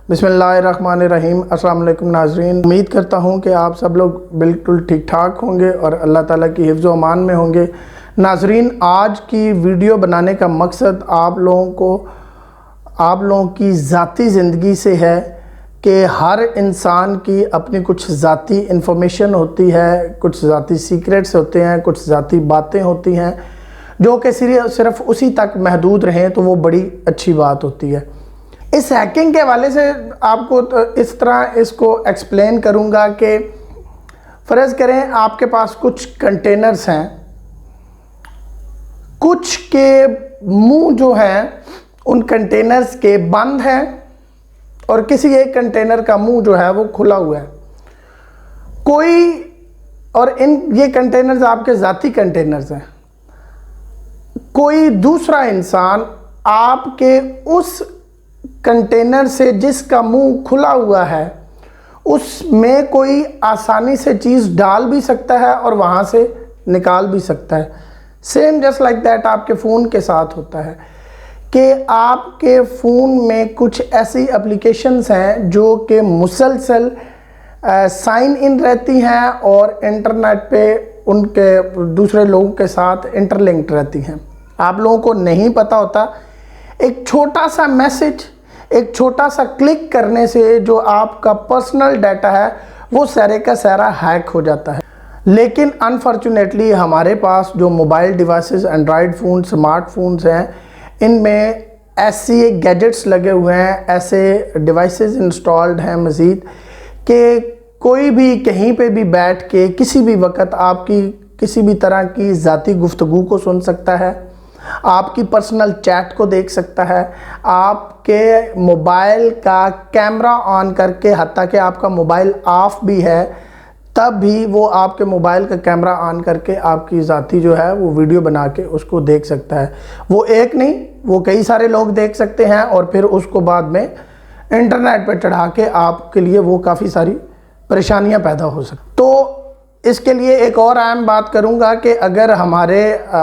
बिस्मिल्लाहिर्रहमानिर्रहीम। अस्सलाम वालेकुम नाज़रीन, उम्मीद करता हूँ कि आप सब लोग बिल्कुल ठीक ठाक होंगे और अल्लाह ताला की हिफ्ज़ व अमान में होंगे। नाज़रीन, आज की वीडियो बनाने का मकसद आप लोगों की ज़ाती ज़िंदगी से है कि हर इंसान की अपनी कुछ ज़ाती इन्फॉर्मेशन होती है, कुछ ज़ाती सीक्रेट्स होते हैं, कुछ ज़ाती बातें होती हैं जो कि सिर्फ उसी तक महदूद रहें तो वो बड़ी अच्छी बात होती है। इस हैकिंग के हवाले से आपको तो इस तरह इसको एक्सप्लेन करूंगा कि फ़र्ज़ करें आपके पास कुछ कंटेनर्स हैं, कुछ के मुंह जो हैं उन कंटेनर्स के बंद हैं और किसी एक कंटेनर का मुंह जो है वो खुला हुआ है। ये कंटेनर्स आपके ज़ाती कंटेनर्स हैं। कोई दूसरा इंसान आपके उस कंटेनर से जिसका मुंह खुला हुआ है उसमें कोई आसानी से चीज़ डाल भी सकता है और वहाँ से निकाल भी सकता है। सेम जस्ट लाइक दैट आपके फ़ोन के साथ होता है कि आपके फ़ोन में कुछ ऐसी एप्लीकेशंस हैं जो कि मुसलसल साइन इन रहती हैं और इंटरनेट पे उनके दूसरे लोगों के साथ इंटरलिंक्ड रहती हैं। आप लोगों को नहीं पता होता, एक छोटा सा मैसेज, एक छोटा सा क्लिक करने से जो आपका पर्सनल डाटा है वो सारे का सारा हैक हो जाता है। लेकिन अनफॉर्चुनेटली हमारे पास जो mobile devices, Android phone, smartphones हैं, इनमें ऐसे गैजेट्स लगे हुए हैं, ऐसे डिवाइसेस इंस्टॉल्ड हैं मज़ीद कि कोई भी कहीं पे भी बैठ के किसी भी वक्त आपकी किसी भी तरह की ज़ाती गुफ्तगू को सुन सकता है, आपकी पर्सनल चैट को देख सकता है, आपके मोबाइल का कैमरा ऑन करके, हत्ता कि आपका मोबाइल ऑफ भी है तब भी वो आपके मोबाइल का कैमरा ऑन करके आपकी ज़ाती जो है वो वीडियो बना के उसको देख सकता है। वो एक नहीं, वो कई सारे लोग देख सकते हैं और फिर उसको बाद में इंटरनेट पर चढ़ा के आपके लिए वो काफ़ी सारी परेशानियां पैदा हो सकती। तो इसके लिए एक और अहम बात करूंगा कि अगर हमारे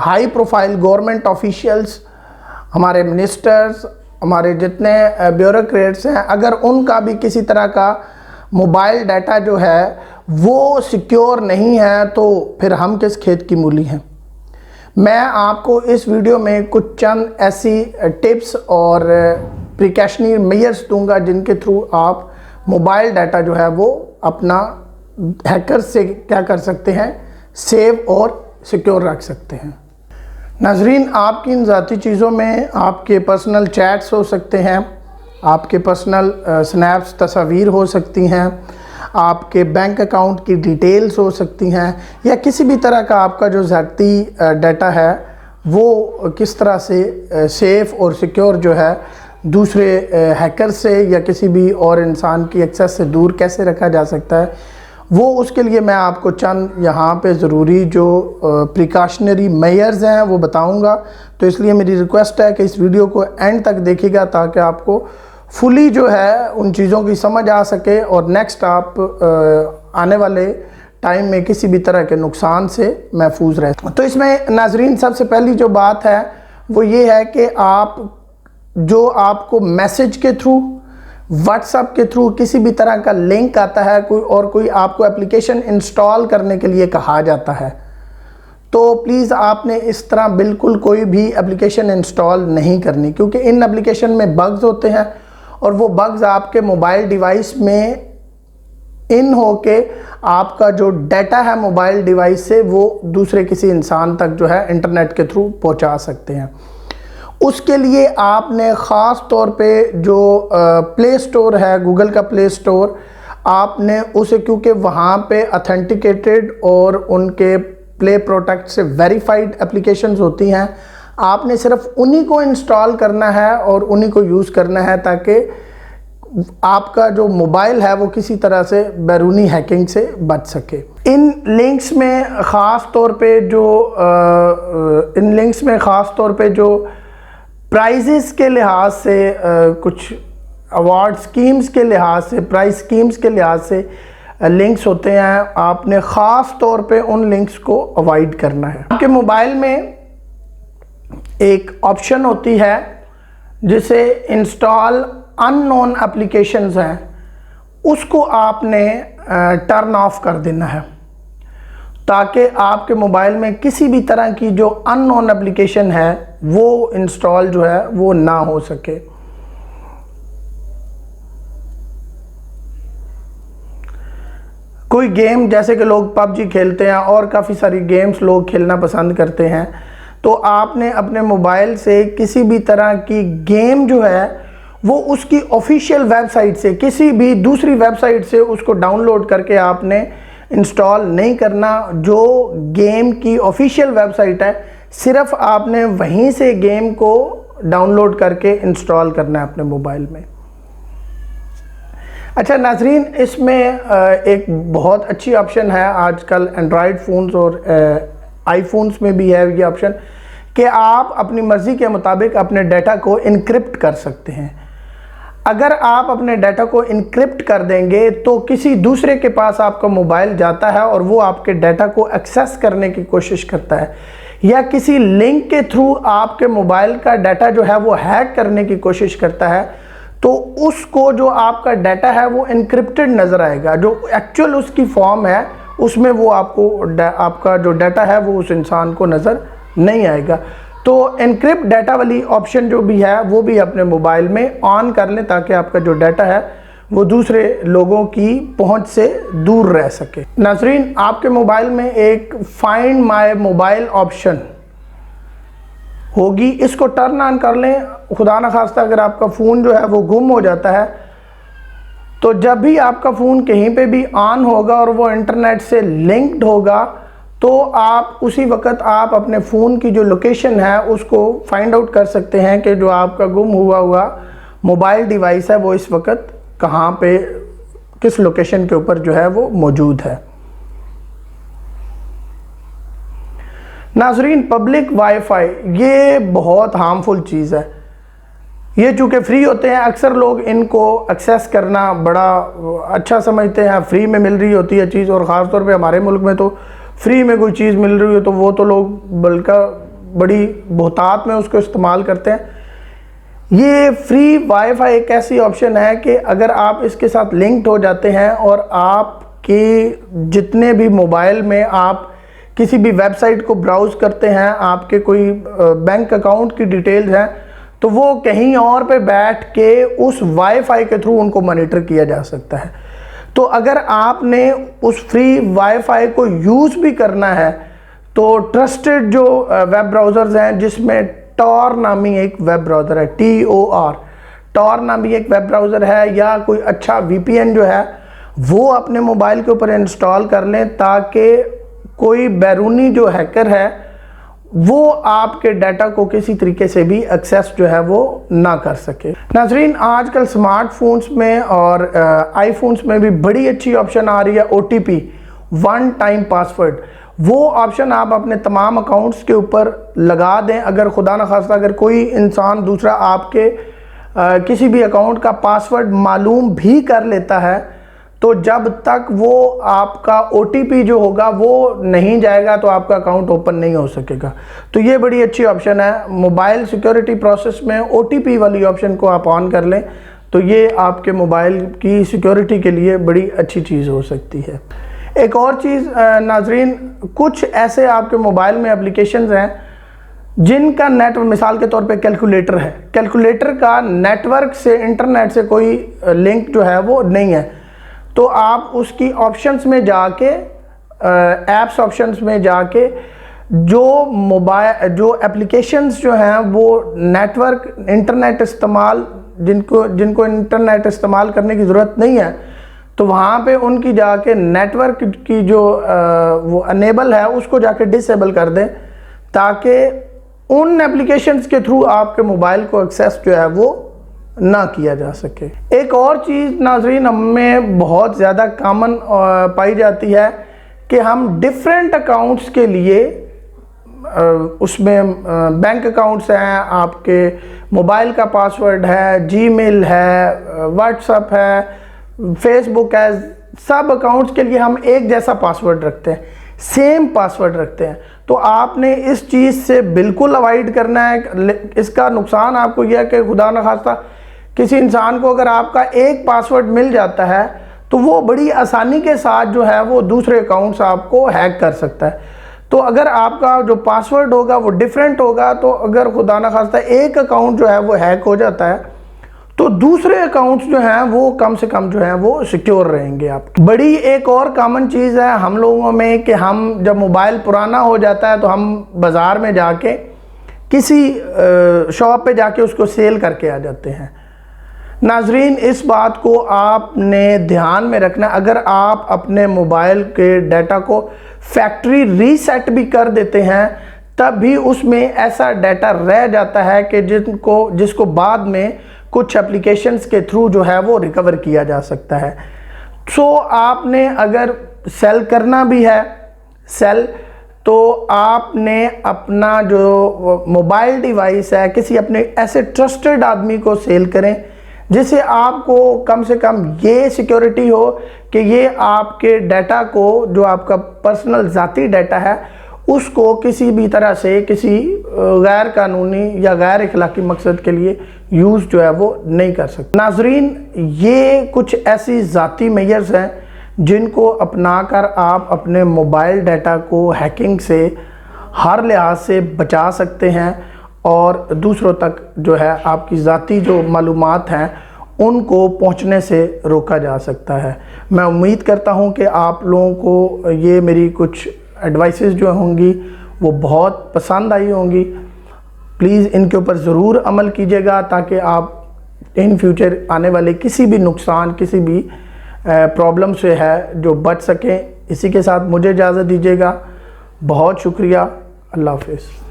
हाई प्रोफाइल गवर्नमेंट ऑफिशियल्स, हमारे मिनिस्टर्स, हमारे जितने ब्यूरोक्रेट्स हैं, अगर उनका भी किसी तरह का मोबाइल डाटा जो है वो सिक्योर नहीं है तो फिर हम किस खेत की मूली हैं। मैं आपको इस वीडियो में कुछ चंद ऐसी टिप्स और प्रिकॉशनरी मेजर्स दूंगा जिनके थ्रू आप मोबाइल डाटा जो है वो अपना हैकर से क्या कर सकते हैं, सेव और सिक्योर रख सकते हैं। नाज़रीन, आपकी इन ज़ाती चीज़ों में आपके पर्सनल चैट्स हो सकते हैं, आपके पर्सनल स्नैप्स, तस्वीर हो सकती हैं, आपके बैंक अकाउंट की डिटेल्स हो सकती हैं, या किसी भी तरह का आपका जो ज़ाती डाटा है वो किस तरह से सेफ़ और सिक्योर जो है दूसरे हैकर से या किसी भी और इंसान की एक्सेस से दूर कैसे रखा जा सकता है, वो उसके लिए मैं आपको चंद यहाँ पे ज़रूरी जो प्रिकॉशनरी मेजर्स हैं वो बताऊँगा। तो इसलिए मेरी रिक्वेस्ट है कि इस वीडियो को एंड तक देखिएगा ताकि आपको फुली जो है उन चीज़ों की समझ आ सके और नेक्स्ट आप आने वाले टाइम में किसी भी तरह के नुकसान से महफूज रहे। तो इसमें नाज़रीन सबसे पहली जो बात है वो ये है कि आपको मैसेज के थ्रू, व्हाट्सएप के थ्रू किसी भी तरह का लिंक आता है कोई आपको एप्लीकेशन इंस्टॉल करने के लिए कहा जाता है, तो प्लीज़ आपने इस तरह बिल्कुल कोई भी एप्लीकेशन इंस्टॉल नहीं करनी, क्योंकि इन एप्लीकेशन में बग्स होते हैं और वो बग्स आपके मोबाइल डिवाइस में इन हो के आपका जो डाटा है मोबाइल डिवाइस से वो दूसरे किसी इंसान तक जो है इंटरनेट के थ्रू पहुंचा सकते हैं। उसके लिए आपने ख़ास तौर पे जो प्ले स्टोर है, गूगल का प्ले स्टोर, आपने उसे, क्योंकि वहाँ पे ऑथेंटिकेटेड और उनके प्ले प्रोटेक्ट से वेरीफाइड एप्लीकेशंस होती हैं, आपने सिर्फ उन्हीं को इंस्टॉल करना है और उन्हीं को यूज़ करना है ताकि आपका जो मोबाइल है वो किसी तरह से बैरूनी हैकिंग से बच सके। इन लिंक्स में ख़ास तौर पे जो प्राइजेस के लिहाज से, कुछ अवार्ड स्कीम्स के लिहाज से, प्राइस स्कीम्स के लिहाज से लिंक्स होते हैं, आपने ख़ास तौर पे उन लिंक्स को अवॉइड करना है। आपके मोबाइल में एक ऑप्शन होती है जिसे इंस्टॉल अननोन एप्लीकेशंस हैं उसको आपने टर्न ऑफ कर देना है, ताकि आपके मोबाइल में किसी भी तरह की जो अननोन एप्लीकेशन है वो इंस्टॉल जो है वो ना हो सके। कोई गेम जैसे कि लोग पबजी खेलते हैं और काफ़ी सारी गेम्स लोग खेलना पसंद करते हैं, तो आपने अपने मोबाइल से किसी भी तरह की गेम जो है वो उसकी ऑफिशियल वेबसाइट से, किसी भी दूसरी वेबसाइट से उसको डाउनलोड करके आपने इंस्टॉल नहीं करना। जो गेम की ऑफिशियल वेबसाइट है सिर्फ आपने वहीं से गेम को डाउनलोड करके इंस्टॉल करना है अपने मोबाइल में। अच्छा नाजरीन, इसमें एक बहुत अच्छी ऑप्शन है, आजकल एंड्रॉयड फ़ोन्स और आईफोन्स में भी है ये ऑप्शन कि आप अपनी मर्ज़ी के मुताबिक अपने डाटा को इनक्रिप्ट कर सकते हैं। अगर आप अपने डाटा को इनक्रिप्ट कर देंगे तो किसी दूसरे के पास आपका मोबाइल जाता है और वो आपके डाटा को एक्सेस करने की कोशिश करता है, या किसी लिंक के थ्रू आपके मोबाइल का डाटा जो है वो हैक करने की कोशिश करता है, तो उसको जो आपका डाटा है वो इनक्रिप्टेड नज़र आएगा। जो एक्चुअल उसकी फॉर्म है उसमें वो आपका जो डाटा है वो उस इंसान को नज़र नहीं आएगा। तो एनक्रिप्ट डाटा वाली ऑप्शन जो भी है वो भी अपने मोबाइल में ऑन कर लें, ताकि आपका जो डाटा है वो दूसरे लोगों की पहुंच से दूर रह सके। नाज़रीन, आपके मोबाइल में एक फाइंड माय मोबाइल ऑप्शन होगी, इसको टर्न ऑन कर लें। खुदा न खास्ता अगर आपका फ़ोन जो है वो गुम हो जाता है, तो जब भी आपका फ़ोन कहीं पे भी ऑन होगा और वो इंटरनेट से लिंक्ड होगा, तो आप उसी वक्त आप अपने फ़ोन की जो लोकेशन है उसको फाइंड आउट कर सकते हैं कि जो आपका गुम हुआ मोबाइल डिवाइस है वो इस वक्त कहाँ पे, किस लोकेशन के ऊपर जो है वो मौजूद है। नाज़रीन, पब्लिक वाईफाई ये बहुत हार्मफुल चीज़ है। ये चूँकि फ्री होते हैं, अक्सर लोग इनको एक्सेस करना बड़ा अच्छा समझते हैं, फ्री में मिल रही होती है चीज़, और ख़ास तौर पे हमारे मुल्क में तो फ्री में कोई चीज़ मिल रही हो तो वो तो लोग बल्कि बड़ी बहुतात में उसको इस्तेमाल करते हैं। ये फ्री वाईफाई एक ऐसी ऑप्शन है कि अगर आप इसके साथ लिंक्ड हो जाते हैं और आपके जितने भी मोबाइल में आप किसी भी वेबसाइट को ब्राउज़ करते हैं, आपके कोई बैंक अकाउंट की डिटेल्स हैं, तो वो कहीं और पे बैठ के उस वाईफाई के थ्रू उनको मॉनिटर किया जा सकता है। तो अगर आपने उस फ्री वाईफाई को यूज़ भी करना है तो ट्रस्टेड जो वेब ब्राउज़र्स हैं, जिसमें टॉर नामी एक वेब ब्राउज़र है, टॉर नामी एक वेब ब्राउज़र है, या कोई अच्छा VPN जो है वो अपने मोबाइल के ऊपर इंस्टॉल कर लें, ताकि कोई बैरूनी जो हैकर है वो आपके डाटा को किसी तरीके से भी एक्सेस जो है वो ना कर सके। नाज़रीन, आजकल स्मार्टफोन्स में और आईफोन्स में भी बड़ी अच्छी ऑप्शन आ रही है OTP, वन टाइम पासवर्ड। वो ऑप्शन आप अपने तमाम अकाउंट्स के ऊपर लगा दें। अगर खुदा न खास्ता अगर कोई इंसान दूसरा आपके किसी भी अकाउंट का पासवर्ड मालूम भी कर लेता है, तो जब तक वो आपका OTP जो होगा वो नहीं जाएगा तो आपका अकाउंट ओपन नहीं हो सकेगा। तो ये बड़ी अच्छी ऑप्शन है। मोबाइल सिक्योरिटी प्रोसेस में OTP वाली ऑप्शन को आप ऑन कर लें, तो ये आपके मोबाइल की सिक्योरिटी के लिए बड़ी अच्छी चीज़ हो सकती है। एक और चीज़ नाजरीन, कुछ ऐसे आपके मोबाइल में एप्लीकेशंस हैं जिनका नेटवर्क, मिसाल के तौर पे कैलकुलेटर है, कैलकुलेटर का नेटवर्क से, इंटरनेट से कोई लिंक जो है वो नहीं है, तो आप उसकी ऑप्शंस में जाके, ऐप्स ऑप्शंस में जाके जो एप्लीकेशंस जो हैं वो नेटवर्क, इंटरनेट इस्तेमाल, जिनको इंटरनेट इस्तेमाल करने की ज़रूरत नहीं है, तो वहाँ पे उनकी जाके नेटवर्क की जो वो अनेबल है उसको जाके डिसेबल कर दें, ताकि उन एप्लीकेशंस के थ्रू आपके मोबाइल को एक्सेस जो है वो ना किया जा सके। एक और चीज़ नाजरीन हमें बहुत ज़्यादा कॉमन पाई जाती है कि हम डिफरेंट अकाउंट्स के लिए, उसमें बैंक अकाउंट्स हैं, आपके मोबाइल का पासवर्ड है, जीमेल है, व्हाट्सएप है, फेसबुक है, सब अकाउंट्स के लिए हम एक जैसा पासवर्ड रखते हैं, सेम पासवर्ड रखते हैं। तो आपने इस चीज़ से बिल्कुल अवॉइड करना है। इसका नुकसान आपको यह है कि खुदा न खास्ता किसी इंसान को अगर आपका एक पासवर्ड मिल जाता है तो वो बड़ी आसानी के साथ जो है वो दूसरे अकाउंट्स आपको हैक कर सकता है। तो अगर आपका जो पासवर्ड होगा वो डिफरेंट होगा, तो अगर खुदा ना खास्ता एक अकाउंट जो है वो हैक हो जाता है तो दूसरे अकाउंट्स जो हैं वो कम से कम जो हैं वो सिक्योर रहेंगे आपके। बड़ी एक और कॉमन चीज़ है हम लोगों में कि हम जब मोबाइल पुराना हो जाता है तो हम बाज़ार में जाके किसी शॉप पे जाके उसको सेल करके आ जाते हैं। नाजरीन, इस बात को आपने ध्यान में रखना। अगर आप अपने मोबाइल के डाटा को फैक्ट्री रीसेट भी कर देते हैं तब भी उसमें ऐसा डाटा रह जाता है कि जिसको बाद में कुछ एप्लीकेशंस के थ्रू जो है वो रिकवर किया जा सकता है। सो आपने अगर सेल करना भी है तो आपने अपना जो मोबाइल डिवाइस है किसी अपने ऐसे ट्रस्टेड आदमी को सेल करें जिससे आपको कम से कम ये सिक्योरिटी हो कि ये आपके डाटा को, जो आपका पर्सनल ज़ाती डाटा है, उसको किसी भी तरह से किसी गैर कानूनी या गैर इखलाकी मकसद के लिए यूज़ जो है वो नहीं कर सकते। नाजरीन, ये कुछ ऐसी ज़ाती मेजर्स हैं जिनको अपनाकर आप अपने मोबाइल डाटा को हैकिंग से हर लिहाज से बचा सकते हैं और दूसरों तक जो है आपकी ज़ाती जो मालूमात हैं उनको पहुंचने से रोका जा सकता है। मैं उम्मीद करता हूं कि आप लोगों को ये मेरी कुछ एडवाइसेस जो होंगी वो बहुत पसंद आई होंगी। प्लीज़ इनके ऊपर ज़रूर अमल कीजिएगा ताकि आप इन फ्यूचर आने वाले किसी भी नुकसान, किसी भी प्रॉब्लम से है जो बच सकें। इसी के साथ मुझे इजाज़त दीजिएगा। बहुत शुक्रिया। अल्लाह हाफ़िज़।